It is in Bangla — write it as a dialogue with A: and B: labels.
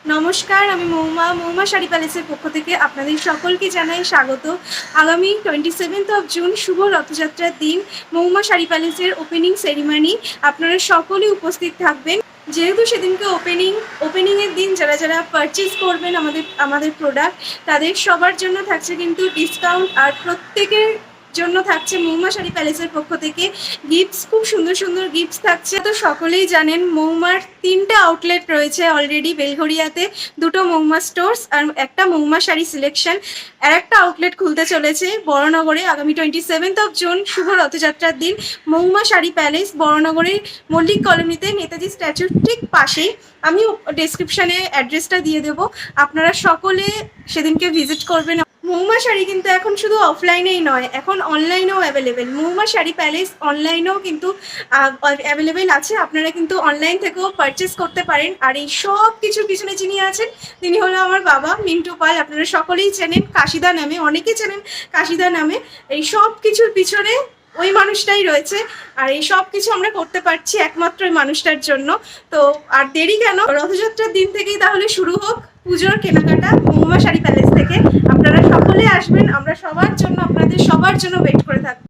A: নমস্কার, আমি মৌমা শাড়ি প্যালেসের পক্ষ থেকে আপনাদের সকলকে জানাই স্বাগত। আগামী 27 জুন শুভ রথযাত্রার দিন মৌমা শাড়ি প্যালেসের ওপেনিং সেরিমনি। আপনারা সকলে উপস্থিত থাকবেন। যেহেতু সেদিনকে ওপেনিংয়ের দিন যারা যারা পারচেস করবেন আমাদের প্রোডাক্ট, তাদের সবার জন্য থাকছে কিন্তু ডিসকাউন্ট, আর প্রত্যেকের জন্য থাকছে মৌমা শাড়ি প্যালেসের পক্ষ থেকে গিফটস। খুব সুন্দর সুন্দর গিফটস থাকছে। তো সকলেই জানেন মৌমার 3টে আউটলেট রয়েছে অলরেডি বেলঘড়িয়াতে, 2টো মৌমা স্টোর্স আর একটা মৌমা শাড়ি সিলেকশন। আর একটা আউটলেট খুলতে চলেছে বড়নগরে আগামী 27 জুন শুভ রথযাত্রার দিন মৌমা শাড়ি প্যালেস, বড়নগরের মল্লিক কলোনিতে, নেতাজি স্ট্যাচুর ঠিক পাশেই। আমি ডেসক্রিপশানে অ্যাড্রেসটা দিয়ে দেবো, আপনারা সকলে সেদিনকে ভিজিট করবেন। মৌমা শাড়ি কিন্তু এখন শুধু অফলাইনেই নয়, এখন অনলাইনেও অ্যাভেলেবেল। মৌমা শাড়ি প্যালেস অনলাইনেও কিন্তু অ্যাভেলেবেল আছে, আপনারা কিন্তু অনলাইন থেকেও পারচেস করতে পারেন। আর এই সব কিছুর পিছনে যিনি আছেন তিনি হলো আমার বাবা মিন্টু পাল। আপনারা সকলেই চেনেন কাশিদা নামে, অনেকেই চেনেন কাশিদা নামে। এই সব কিছুর পিছনে ওই মানুষটাই রয়েছে, আর এই সব কিছু আমরা করতে পারছি একমাত্র ওই মানুষটার জন্য। তো আর দেরি কেন, রথযাত্রার দিন থেকেই তাহলে শুরু হোক পুজোর কেনাকাটা মৌমা শাড়ি প্যালেস থেকে। আপনারা সকলে আসবেন, আমরা সবার জন্য আপনাদের সবার জন্য ওয়েট করে থাকবো।